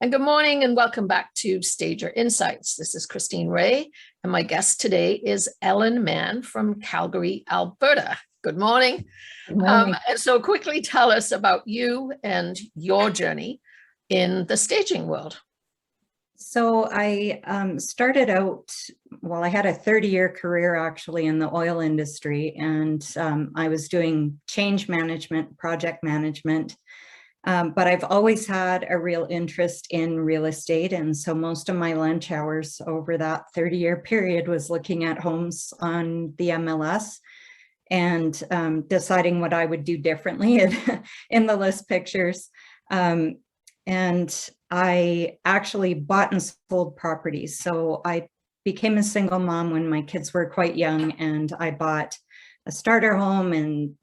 And good morning and welcome back to Stager Insights. This is Christine Ray, and my guest today is Ellen Mann from Calgary, Alberta. Good morning. Good morning. So quickly tell us about you and your journey in the staging world. So I started out, well, I had a 30-year career actually in the oil industry, and I was doing change management, project management, but I've always had a real interest in real estate. And so most of my lunch hours over that 30-year period was looking at homes on the MLS and deciding what I would do differently in the list pictures. And I actually bought and sold properties. So I became a single mom when my kids were quite young, and I bought a starter home and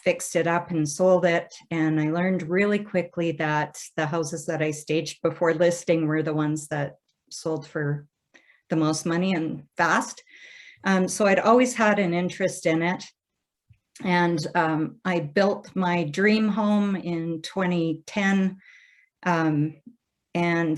fixed it up and sold it. And I learned really quickly that the houses that I staged before listing were the ones that sold for the most money and fast. So I'd always had an interest in it. And I built my dream home in 2010. And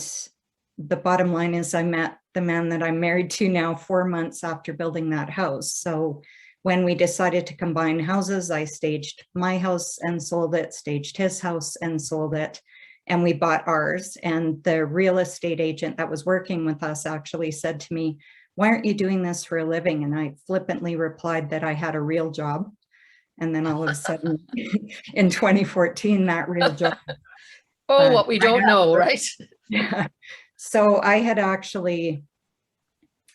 the bottom line is I met the man that I'm married to now 4 months after building that house. So when we decided to combine houses, I staged my house and sold it, staged his house and sold it, and we bought ours. And the real estate agent that was working with us actually said to me, "Why aren't you doing this for a living?" And I flippantly replied that I had a real job. And then all of a sudden in 2014, that real job. What we don't know, right? Yeah. So I had actually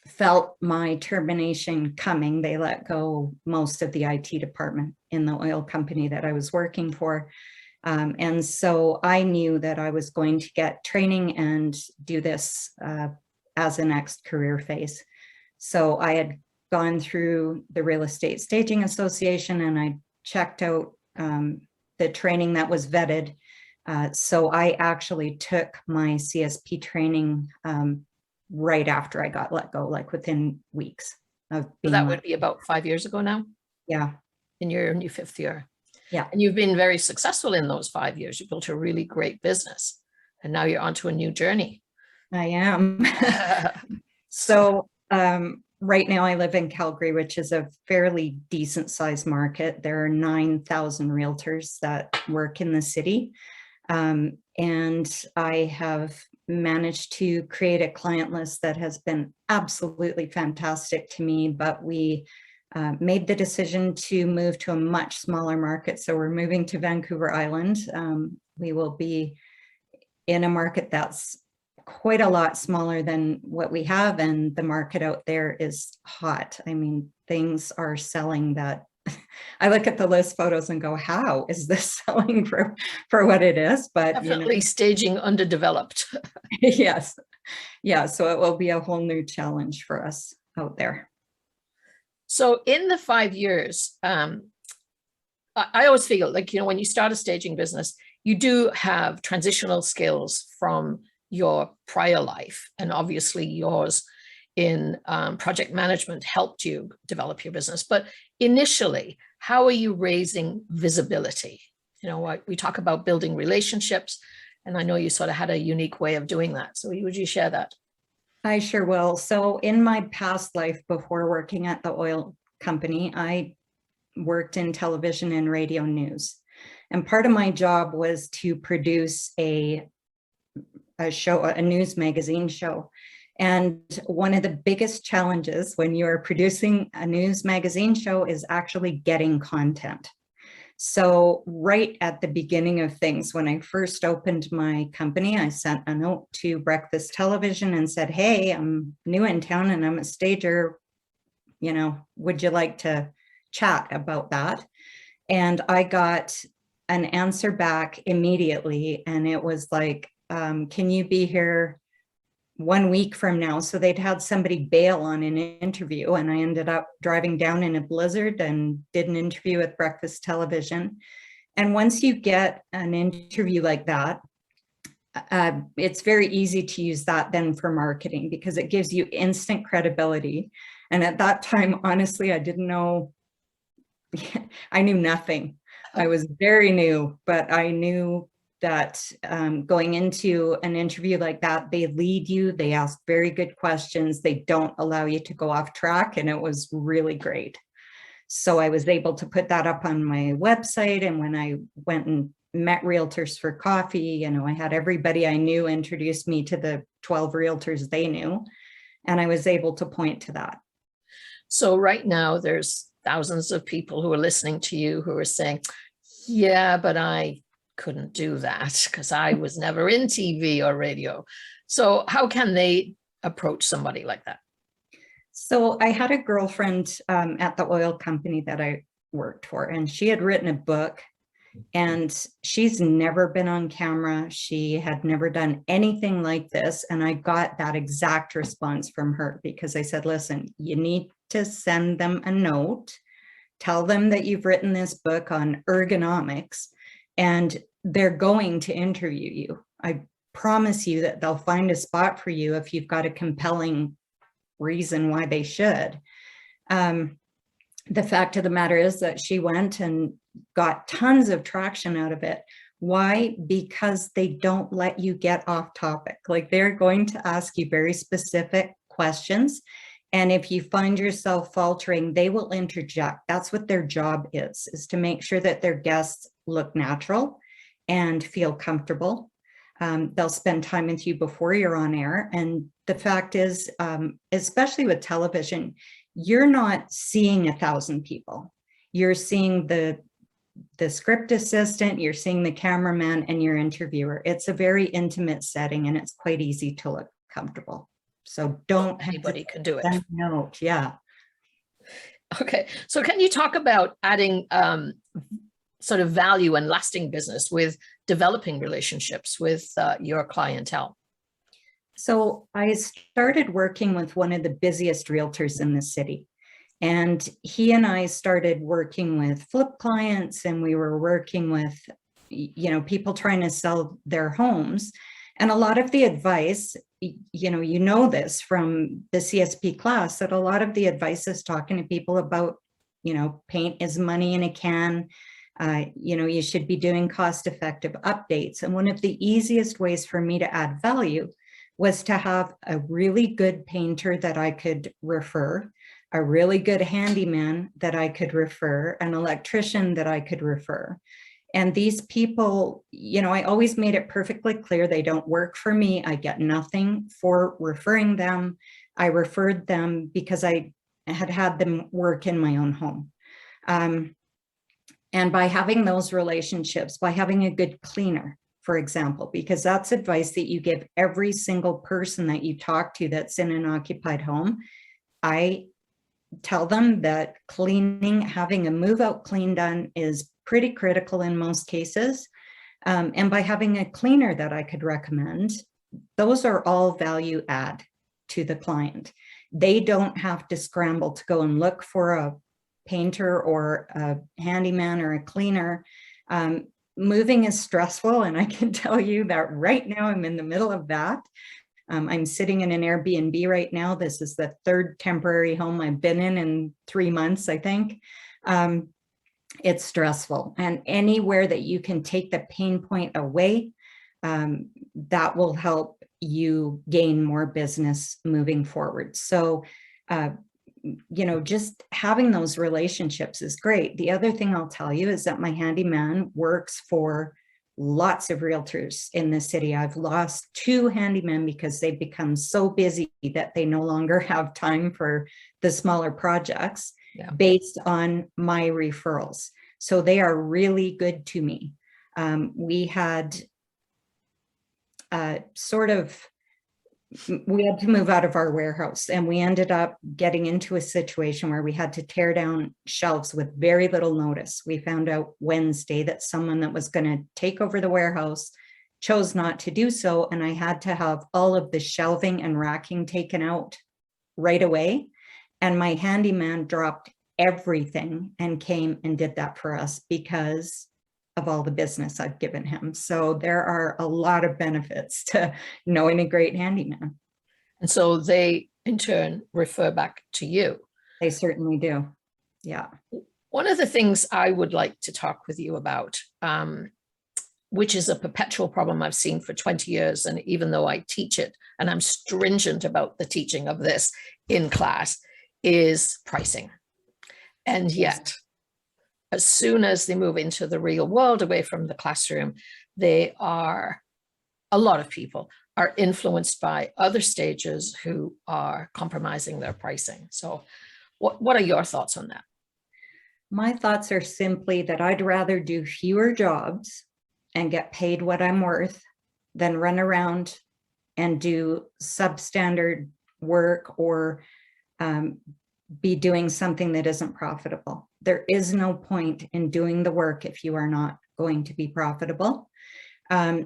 felt my termination coming. They let go most of the IT department in the oil company that I was working for. And so I knew that I was going to get training and do this as a next career phase. So I had gone through the Real Estate Staging Association, and I checked out the training that was vetted. So I actually took my CSP training right after I got let go, like within weeks of being. So that would be about 5 years ago now? Yeah. In your new 5th year. Yeah. And you've been very successful in those 5 years. You built a really great business, and now you're onto a new journey. I am. So right now I live in Calgary, which is a fairly decent sized market. There are 9,000 realtors that work in the city. And I have managed to create a client list that has been absolutely fantastic to me, but we made the decision to move to a much smaller market. So we're moving to Vancouver Island. We will be in a market that's quite a lot smaller than what we have, and the market out there is hot. I mean, things are selling that I look at the list photos and go, how is this selling for what it is? But definitely staging underdeveloped. Yes. Yeah. So it will be a whole new challenge for us out there. So in the 5 years, I always feel like, when you start a staging business, you do have transitional skills from your prior life. And obviously yours in project management helped you develop your business. But initially, how are you raising visibility? We talk about building relationships, and I know you sort of had a unique way of doing that. So would you share that? I sure will. So in my past life, before working at the oil company, I worked in television and radio news. And part of my job was to produce a show, a news magazine show. And one of the biggest challenges when you're producing a news magazine show is actually getting content. So right at the beginning of things, when I first opened my company, I sent a note to Breakfast Television and said, "Hey, I'm new in town and I'm a stager. Would you like to chat about that?" And I got an answer back immediately. And it was like, can you be here 1 week from now? So they'd had somebody bail on an interview, and I ended up driving down in a blizzard and did an interview with Breakfast Television. And once you get an interview like that, it's very easy to use that then for marketing, because it gives you instant credibility. And at that time, honestly, I didn't know, I knew nothing. I was very new, but I knew that going into an interview like that, they lead you, they ask very good questions, they don't allow you to go off track, and it was really great. So I was able to put that up on my website, and when I went and met realtors for coffee, I had everybody I knew introduce me to the 12 realtors they knew, and I was able to point to that. So right now there's thousands of people who are listening to you who are saying, yeah, but I couldn't do that because I was never in TV or radio. So how can they approach somebody like that? So I had a girlfriend at the oil company that I worked for, and she had written a book, and she's never been on camera. She had never done anything like this. And I got that exact response from her because I said, listen, you need to send them a note, tell them that you've written this book on ergonomics, and they're going to interview you. I promise you that they'll find a spot for you if you've got a compelling reason why they should. The fact of the matter is that she went and got tons of traction out of it. Why? Because they don't let you get off topic. Like, they're going to ask you very specific questions. And if you find yourself faltering, they will interject. That's what their job is to make sure that their guests look natural and feel comfortable. They'll spend time with you before you're on air. And the fact is, especially with television, you're not seeing 1,000 people. You're seeing the script assistant, you're seeing the cameraman, and your interviewer. It's a very intimate setting, and it's quite easy to look comfortable. So don't anybody can do it. Note. Yeah. Okay. So can you talk about adding sort of value and lasting business with developing relationships with your clientele? So I started working with one of the busiest realtors in the city. And he and I started working with flip clients, and we were working with, people trying to sell their homes. And a lot of the advice, you know this from the CSP class, that a lot of the advice is talking to people about, paint is money in a can. You should be doing cost-effective updates. And one of the easiest ways for me to add value was to have a really good painter that I could refer, a really good handyman that I could refer, an electrician that I could refer. And these people, I always made it perfectly clear they don't work for me. I get nothing for referring them. I referred them because I had them work in my own home. And by having those relationships, by having a good cleaner, for example, because that's advice that you give every single person that you talk to that's in an occupied home. I tell them that cleaning, having a move out clean done is pretty critical in most cases. And by having a cleaner that I could recommend, those are all value add to the client. They don't have to scramble to go and look for a painter or a handyman or a cleaner. Moving is stressful, and I can tell you that right now I'm in the middle of that. I'm sitting in an Airbnb right now. This is the third temporary home I've been in 3 months, I think. It's stressful, and anywhere that you can take the pain point away, that will help you gain more business moving forward. So, just having those relationships is great. The other thing I'll tell you is that my handyman works for lots of realtors in the city. I've lost 2 handymen because they've become so busy that they no longer have time for the smaller projects based on my referrals. So they are really good to me. We had we had to move out of our warehouse, and we ended up getting into a situation where we had to tear down shelves with very little notice. We found out Wednesday that someone that was going to take over the warehouse chose not to do so, and I had to have all of the shelving and racking taken out right away. And my handyman dropped everything and came and did that for us because of all the business I've given him. So there are a lot of benefits to knowing a great handyman. And so they in turn refer back to you. They certainly do. Yeah. One of the things I would like to talk with you about which is a perpetual problem I've seen for 20 years. And even though I teach it, and I'm stringent about the teaching of this in class, is pricing. And yet, as soon as they move into the real world, away from the classroom, a lot of people are influenced by other stages who are compromising their pricing. So what are your thoughts on that? My thoughts are simply that I'd rather do fewer jobs and get paid what I'm worth than run around and do substandard work or be doing something that isn't profitable. There is no point in doing the work if you are not going to be profitable.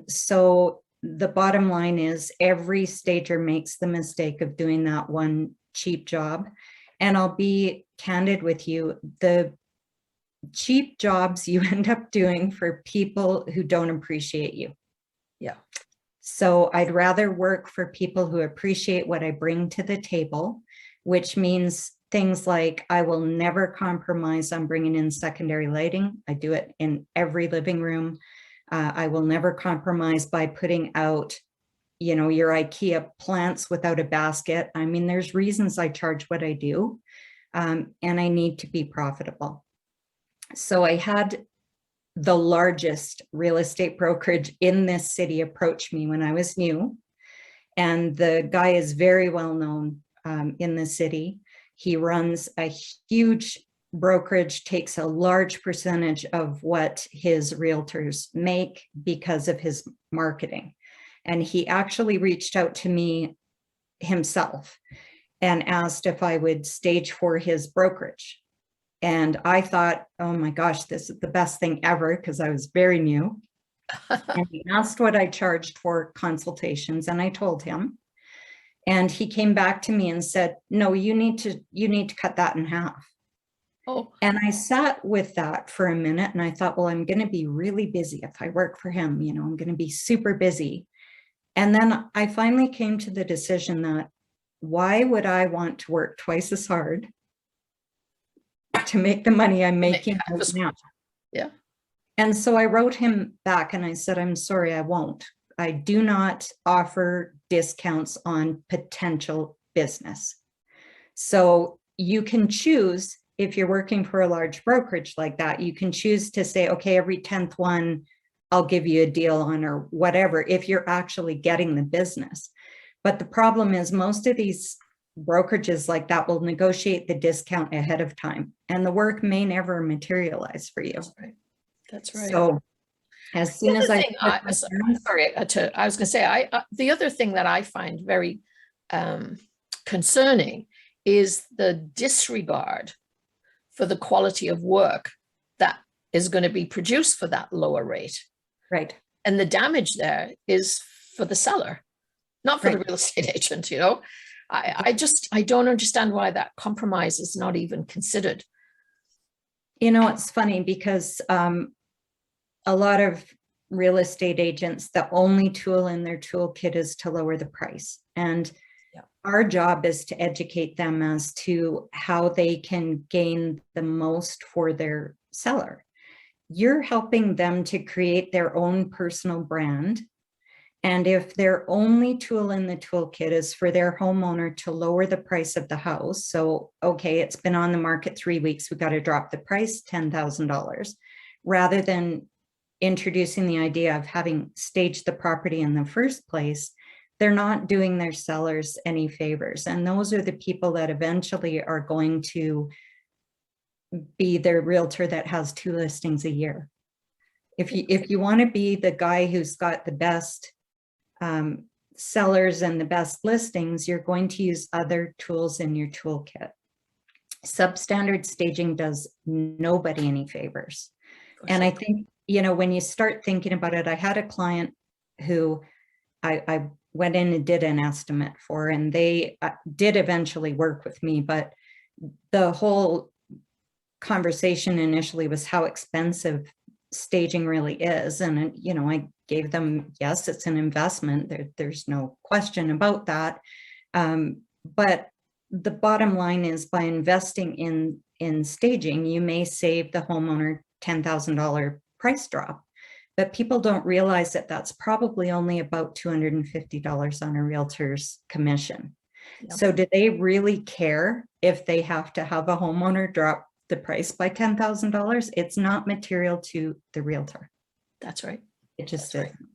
So the bottom line is every stager makes the mistake of doing that one cheap job. And I'll be candid with you, the cheap jobs you end up doing for people who don't appreciate you. Yeah. So I'd rather work for people who appreciate what I bring to the table, which means things like I will never compromise on bringing in secondary lighting. I do it in every living room. I will never compromise by putting out, you know, your IKEA plants without a basket. I mean, there's reasons I charge what I do, and I need to be profitable. So I had the largest real estate brokerage in this city approach me when I was new. And the guy is very well known in the city. He runs a huge brokerage, takes a large percentage of what his realtors make because of his marketing. And he actually reached out to me himself and asked if I would stage for his brokerage. And I thought, oh my gosh, this is the best thing ever, because I was very new. And he asked what I charged for consultations, and I told him. And he came back to me and said, no, you need to cut that in half. Oh. And I sat with that for a minute and I thought, well, I'm going to be really busy if I work for him, you know, I'm going to be super busy. And then I finally came to the decision that why would I want to work twice as hard to make the money I'm making right now? Yeah. And so I wrote him back and I said, I'm sorry, I won't. I do not offer discounts on potential business. So you can choose, if you're working for a large brokerage like that, you can choose to say, okay, every 10th one, I'll give you a deal on, or whatever, if you're actually getting the business. But the problem is most of these brokerages like that will negotiate the discount ahead of time, and the work may never materialize for you. That's right. That's right. So as soon as I was going to say, the other thing that I find very concerning is the disregard for the quality of work that is going to be produced for that lower rate. Right. And the damage there is for the seller, not for the real estate agent, you know. I don't understand why that compromise is not even considered. You know, it's funny because a lot of real estate agents, the only tool in their toolkit is to lower the price. And our job is to educate them as to how they can gain the most for their seller. You're helping them to create their own personal brand. And if their only tool in the toolkit is for their homeowner to lower the price of the house, so, okay, it's been on the market 3 weeks, we got to drop the price $10,000, rather than introducing the idea of having staged the property in the first place, they're not doing their sellers any favors. And those are the people that eventually are going to be their realtor that has 2 listings a year. If you want to be the guy who's got the best sellers and the best listings, you're going to use other tools in your toolkit. Substandard staging does nobody any favors. And I think, you know, when you start thinking about it, I had a client who I went in and did an estimate for, and they did eventually work with me, but the whole conversation initially was how expensive staging really is. And, you know, I gave them, yes, it's an investment. There's no question about that. But the bottom line is by investing in staging, you may save the homeowner $10,000 price drop. but people don't realize that that's probably only about $250 on a realtor's commission. Yep. So do they really care if they have to have a homeowner drop the price by $10,000? It's not material to the realtor. That's right. It just That's is. right.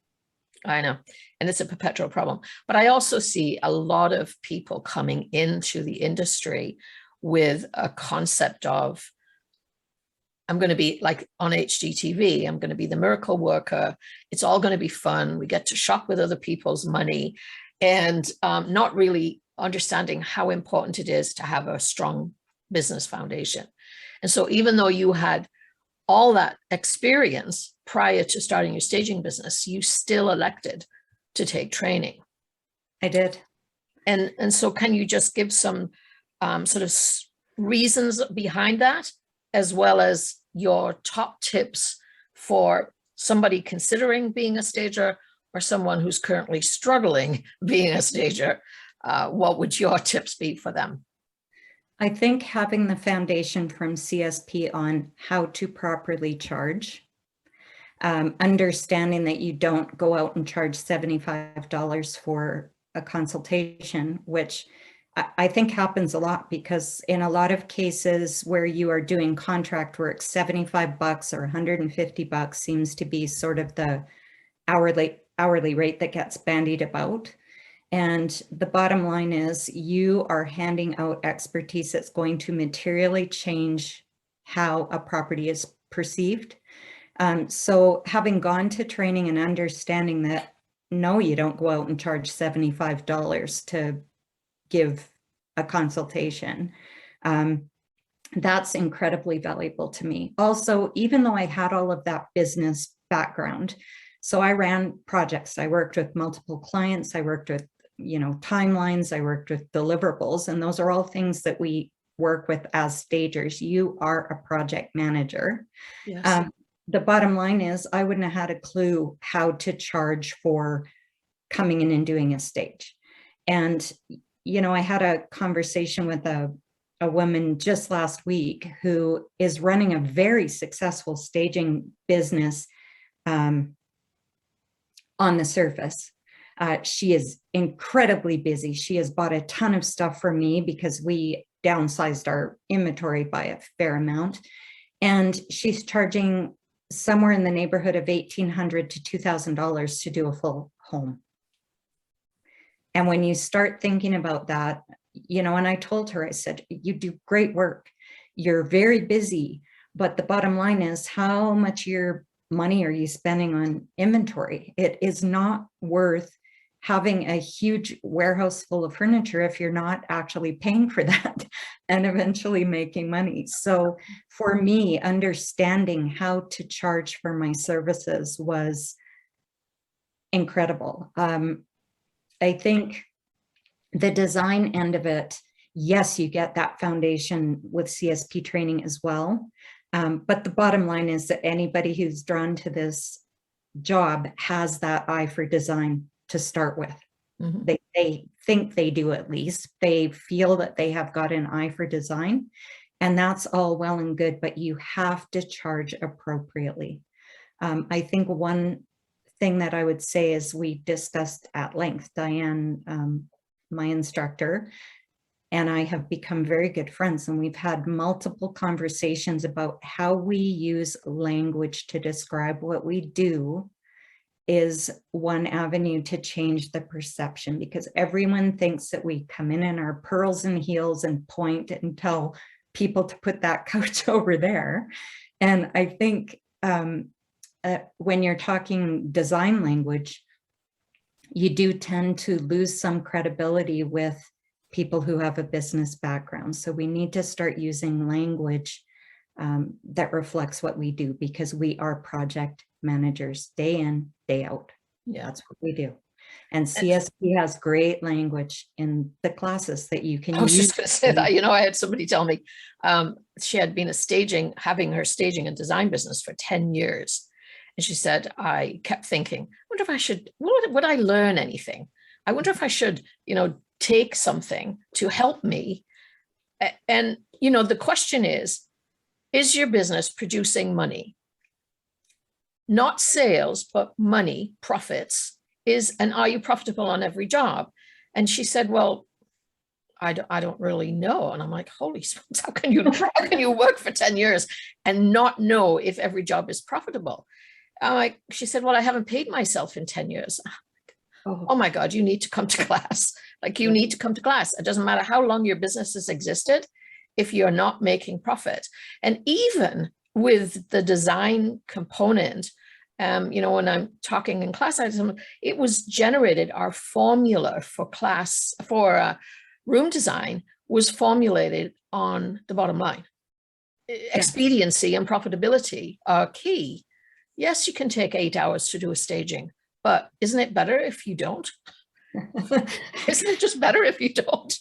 I know. And it's a perpetual problem. But I also see a lot of people coming into the industry with a concept of, I'm going to be like on HGTV, I'm going to be the miracle worker. It's all going to be fun. We get to shop with other people's money, and not really understanding how important it is to have a strong business foundation. And so even though you had all that experience prior to starting your staging business, you still elected to take training. I did. And so can you just give some sort of reasons behind that, as well as your top tips for somebody considering being a stager or someone who's currently struggling being a stager? What would your tips be for them? I think having the foundation from CSP on how to properly charge, understanding that you don't go out and charge $75 for a consultation, which I think happens a lot, because in a lot of cases where you are doing contract work, $75 or $150 seems to be sort of the hourly rate that gets bandied about. And the bottom line is you are handing out expertise that's going to materially change how a property is perceived. So having gone to training and understanding that, no, you don't go out and charge $75 to give a consultation. That's incredibly valuable to me. Also, even though I had all of that business background, so I ran projects, I worked with multiple clients, I worked with timelines, I worked with deliverables, and those are all things that we work with as stagers. You are a project manager. Yes. The bottom line is I wouldn't have had a clue how to charge for coming in and doing a stage. And, I had a conversation with a woman just last week who is running a very successful staging business on the surface. She is incredibly busy. She has bought a ton of stuff for me because we downsized our inventory by a fair amount. And she's charging somewhere in the neighborhood of $1,800 to $2,000 to do a full home. And when you start thinking about that, and I told her, I said, you do great work. You're very busy, but the bottom line is how much your money are you spending on inventory? It is not worth having a huge warehouse full of furniture if you're not actually paying for that and eventually making money. So for me, understanding how to charge for my services was incredible. I think the design end of it, yes, you get that foundation with CSP training as well. But the bottom line is that anybody who's drawn to this job has that eye for design to start with. Mm-hmm. They think they do, at least. They feel that they have got an eye for design, and that's all well and good, but you have to charge appropriately. I think one thing that I would say is we discussed at length, Diane, my instructor, and I have become very good friends, and we've had multiple conversations about how we use language to describe what we do is one avenue to change the perception, because everyone thinks that we come in our pearls and heels and point and tell people to put that couch over there. And I think when you're talking design language, you do tend to lose some credibility with people who have a business background. So we need to start using language that reflects what we do, because we are project managers day in, day out. Yeah, that's what we do. And CSP has great language in the classes that you can use. I was just going to say that, I had somebody tell me she had been having her staging and design business for 10 years. And she said, I kept thinking, I wonder if I should, would I learn anything? I wonder if I should, take something to help me. And, the question is your business producing money? not sales, but money, profits is, and are you profitable on every job? And she said, well, I don't really know. And I'm like, holy smokes, how can you work for 10 years and not know if every job is profitable? She said, well, I haven't paid myself in 10 years. Oh my God, you need to come to class. Like, you need to come to class. It doesn't matter how long your business has existed if you're not making profit. And even with the design component, you know, when I'm talking in class, it was generated, our formula for room design was formulated on the bottom line. Expediency and profitability are key. Yes, you can take 8 hours to do a staging, but isn't it better if you don't? Isn't it just better if you don't?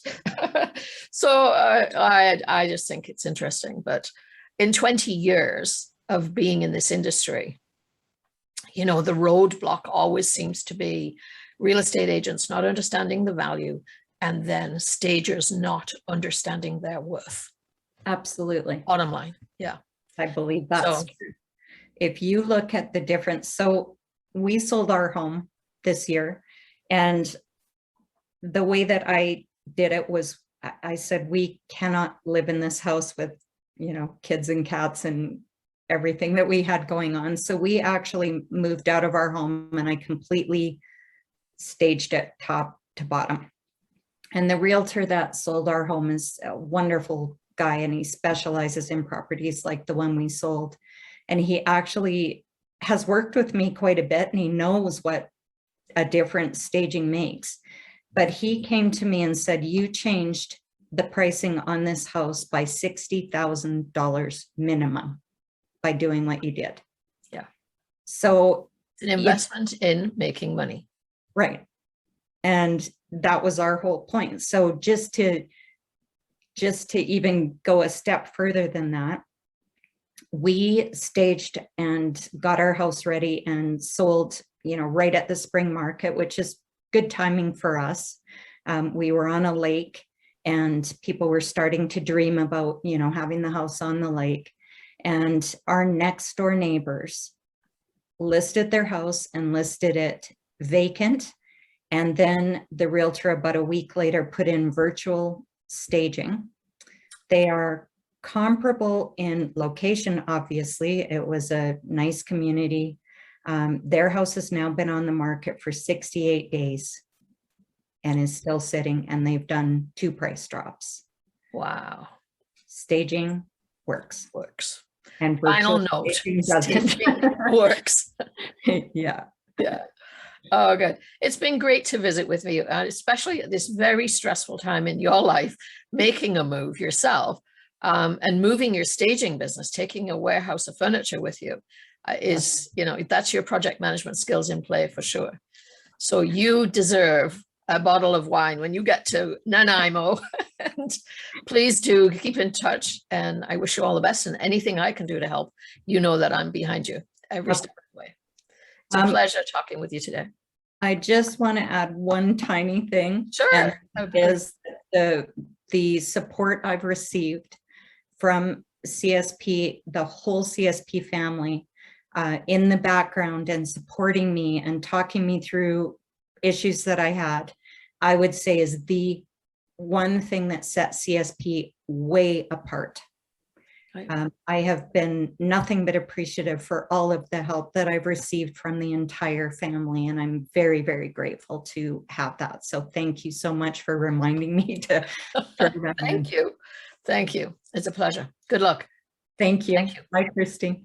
So I just think it's interesting. But in 20 years of being in this industry, you know, the roadblock always seems to be real estate agents not understanding the value, and then stagers not understanding their worth. Absolutely. Bottom line. Yeah. I believe that's true. If you look at the difference, so we sold our home this year, and the way that I did it was I said, we cannot live in this house with, you know, kids and cats and everything that we had going on. So we actually moved out of our home, and I completely staged it top to bottom. And the realtor that sold our home is a wonderful guy, and he specializes in properties like the one we sold. And he actually has worked with me quite a bit, and he knows what a difference staging makes. But he came to me and said, you changed the pricing on this house by $60,000 minimum by doing what you did. Yeah. So it's an investment in making money. Right. And that was our whole point. So just to even go a step further than that, we staged and got our house ready and sold, you know, right at the spring market, which is good timing for us. We were on a lake, and people were starting to dream about, you know, having the house on the lake. And our next door neighbors listed their house and listed it vacant. And then the realtor about a week later put in virtual staging. They are comparable in location, obviously. It was a nice community. Their house has now been on the market for 68 days and is still sitting, and they've done 2 price drops. Wow. Staging works. And final note, staging works. Yeah. Yeah. Oh, good. It's been great to visit with you, especially at this very stressful time in your life, making a move yourself, and moving your staging business, taking a warehouse of furniture with you is, you know, that's your project management skills in play for sure. So you deserve a bottle of wine when you get to Nanaimo. And please do keep in touch. And I wish you all the best, and anything I can do to help, you know that I'm behind you every step of the way. It's a pleasure talking with you today. I just want to add one tiny thing. Sure. And is the support I've received from CSP, the whole CSP family, in the background and supporting me and talking me through issues that I had, I would say is the one thing that sets CSP way apart. I have been nothing but appreciative for all of the help that I've received from the entire family, and I'm very, very grateful to have that. So thank you so much for reminding me to Thank you. Thank you. It's a pleasure. Good luck. Thank you. Thank you. Bye, Christy.